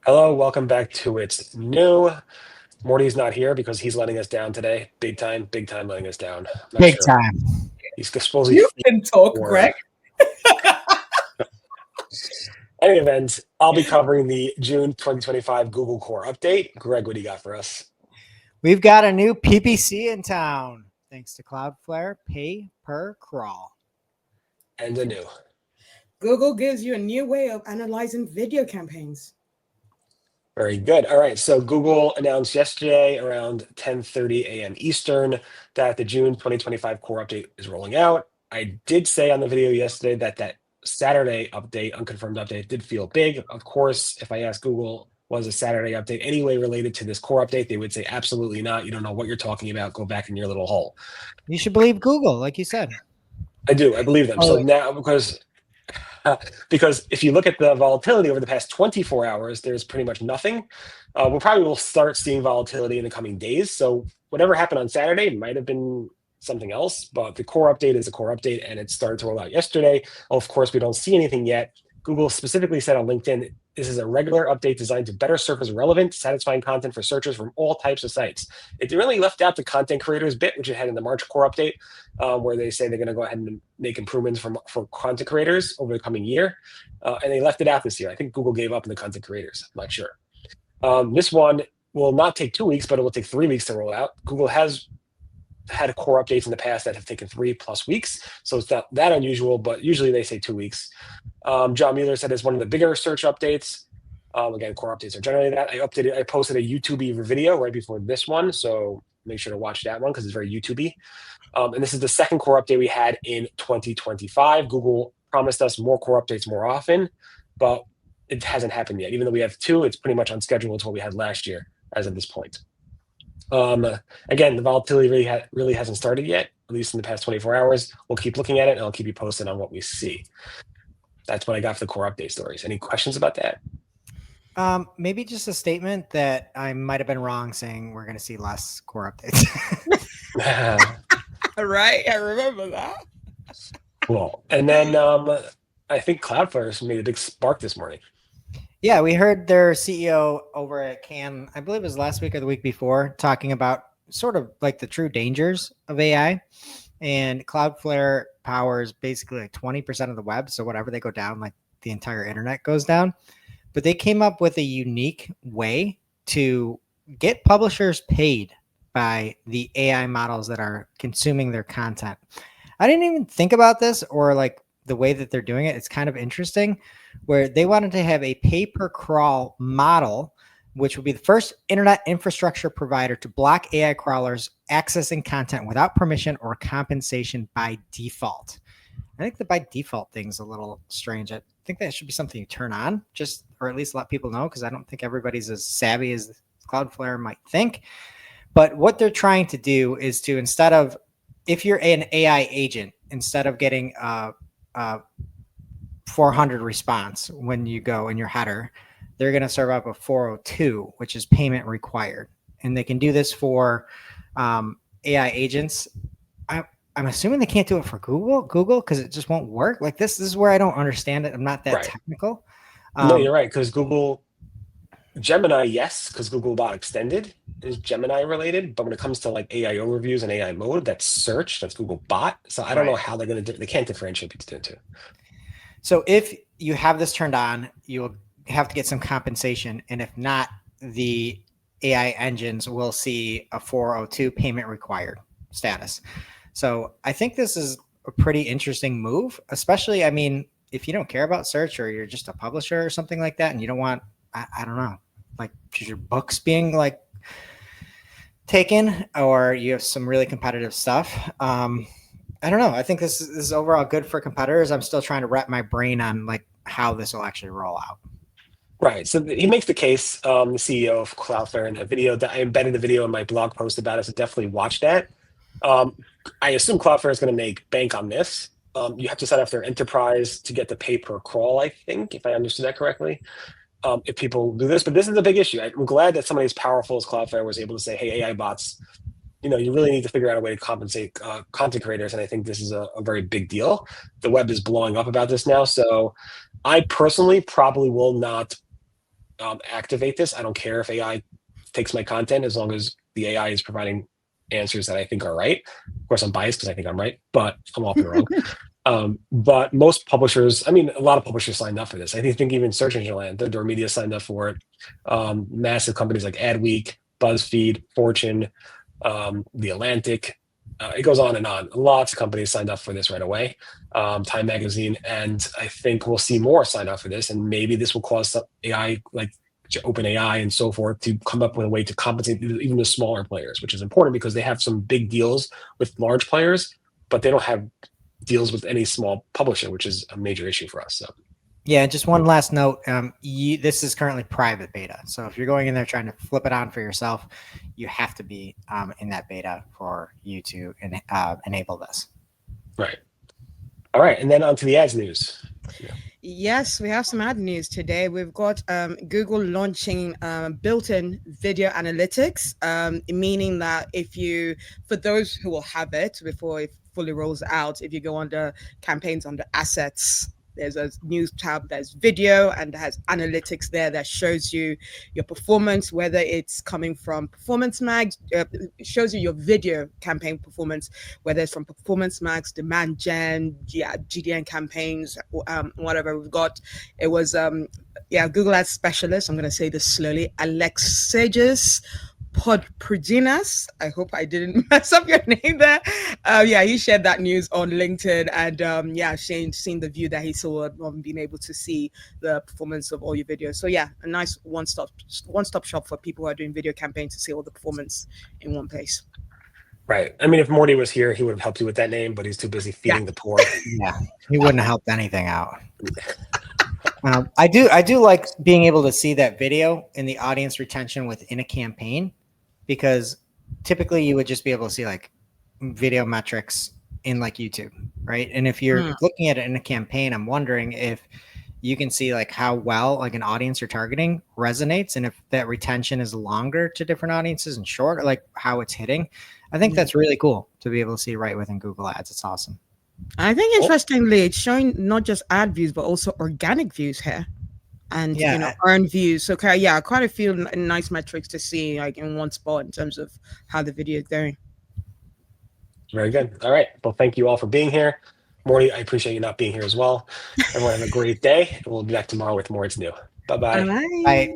Hello, welcome back to It's New. Morty's not here because he's letting us down today. Big time letting us down. I'm not Big sure. time. He's supposedly You can talk, for Greg. any event. I'll be covering the June 2025 Google Core update. Greg, what do you got for us? We've got a new PPC in town. Thanks to Cloudflare, pay per crawl. And a new. Google gives you a new way of analyzing video campaigns. Very good. All right. So Google announced yesterday around 10:30 a.m. Eastern that the June 2025 core update is rolling out. I did say on the video yesterday that Saturday update, unconfirmed update, did feel big. Of course, if I asked Google, was a Saturday update anyway related to this core update, they would say absolutely not. You don't know what you're talking about. Go back in your little hole. You should believe Google, like you said. I do. I believe them. So now, because if you look at the volatility over the past 24 hours, there's pretty much nothing. We'll probably will start seeing volatility in the coming days. So whatever happened on Saturday might have been something else, but the core update is a core update and it started to roll out yesterday. Of course, we don't see anything yet. Google specifically said on LinkedIn, this is a regular update designed to better surface relevant, satisfying content for searchers from all types of sites. It really left out the content creators bit, which it had in the March core update, where they say they're going to go ahead and make improvements for content creators over the coming year. And they left it out this year. I think Google gave up on the content creators. I'm not sure. This one will not take 2 weeks, but it will take 3 weeks to roll out. Google has had core updates in the past that have taken 3+ weeks. So it's not that unusual, but usually they say 2 weeks. John Mueller said it's one of the bigger search updates. Again, core updates are generally that. I posted a YouTube video right before this one, so make sure to watch that one because it's very YouTube-y. And this is the second core update we had in 2025. Google promised us more core updates more often, but it hasn't happened yet. Even though we have two, it's pretty much on schedule to what we had last year as of this point. Again, the volatility really hasn't started yet, at least in the past 24 hours. We'll keep looking at it, and I'll keep you posted on what we see. That's what I got for the core update stories. Any questions about that? Maybe just a statement that I might have been wrong saying we're going to see less core updates. Right, I remember that. Cool. And then I think Cloudflare made a big spark this morning. Yeah, we heard their CEO over at Cannes, I believe it was last week or the week before, talking about sort of like the true dangers of AI. And Cloudflare powers basically like 20% of the web. So whatever they go down, like the entire internet goes down. But they came up with a unique way to get publishers paid by the AI models that are consuming their content. I didn't even think about this or like the way that they're doing it. It's kind of interesting where they wanted to have a pay per crawl model, which would be the first internet infrastructure provider to block AI crawlers accessing content without permission or compensation by default. I think the by default thing's a little strange. I think that should be something you turn on, just or at least let people know, because I don't think everybody's as savvy as Cloudflare might think. But what they're trying to do is to, instead of, if you're an AI agent, instead of getting a 400 response when you go in your header, they're going to serve up a 402, which is payment required. And they can do this for AI agents. I'm assuming they can't do it for Google because it just won't work. Like this is where I don't understand it. I'm not that technical. No, you're right. Because Gemini, yes, because Googlebot Extended is Gemini related. But when it comes to like AI overviews and AI mode, that's search, that's Googlebot. So I don't know how they're going to do. They can't differentiate between the two. So if you have this turned on, you'll have to get some compensation. And if not, the AI engines will see a 402 payment required status. So I think this is a pretty interesting move, especially, I mean, if you don't care about search or you're just a publisher or something like that, and you don't want, I don't know, like your books being like taken, or you have some really competitive stuff. I don't know. I think this is overall good for competitors. I'm still trying to wrap my brain on like how this will actually roll out. Right. So he makes the case, the CEO of Cloudflare, in a video that I embedded the video in my blog post about it. So definitely watch that. I assume Cloudflare is going to make bank on this. You have to set up their enterprise to get the pay per crawl, I think, if I understood that correctly. If people do this, but this is a big issue. I'm glad that somebody as powerful as Cloudflare was able to say, hey, AI bots, you really need to figure out a way to compensate content creators. And I think this is a very big deal. The web is blowing up about this now. So I personally probably will not activate this. I don't care if AI takes my content as long as the AI is providing answers that I think are right. Of course, I'm biased because I think I'm right, but I'm often wrong. But most publishers, I mean, a lot of publishers signed up for this. I think even Search Engine Land, the Media signed up for it. Massive companies like Adweek, BuzzFeed, Fortune, The Atlantic. It goes on and on. Lots of companies signed up for this right away. Time Magazine, and I think we'll see more sign up for this. And maybe this will cause some AI, like OpenAI and so forth, to come up with a way to compensate even the smaller players, which is important because they have some big deals with large players, but they don't have deals with any small publisher, which is a major issue for us. So. Yeah, just one last note. This is currently private beta. So if you're going in there trying to flip it on for yourself, you have to be in that beta for you to enable this. Right. All right. And then on to the ads news. Yeah. Yes, we have some ad news today. We've got Google launching built-in video analytics, meaning that for those who will have it before it fully rolls out, if you go under campaigns under assets, there's a news tab, there's video, and it has analytics there that shows you your performance, whether it's coming from performance mags, it shows you your video campaign performance, whether it's from performance mags, demand gen, GDN campaigns, whatever we've got. It was, Google Ads Specialist, I'm going to say this slowly, Alexejus Podpriginas. I hope I didn't mess up your name there. He shared that news on LinkedIn, and Shane seen the view that he saw on being able to see the performance of all your videos. So a nice one-stop shop for people who are doing video campaigns to see all the performance in one place. Right. I mean, if Mordy was here, he would have helped you with that name, but he's too busy feeding the poor. Yeah, he wouldn't have helped anything out. I do like being able to see that video in the audience retention within a campaign, because typically you would just be able to see like video metrics in like YouTube, right? And if you're looking at it in a campaign, I'm wondering if you can see like how well like an audience you're targeting resonates, and if that retention is longer to different audiences and short, or like how it's hitting. I think that's really cool to be able to see right within Google Ads. It's awesome. I think interestingly, it's showing not just ad views, but also organic views here. And earned views. So quite a few nice metrics to see like in one spot in terms of how the video is going. Very good. All right. Well, thank you all for being here. Mordy, I appreciate you not being here as well. Everyone have a great day. We'll be back tomorrow with more It's New. Bye-bye. Bye.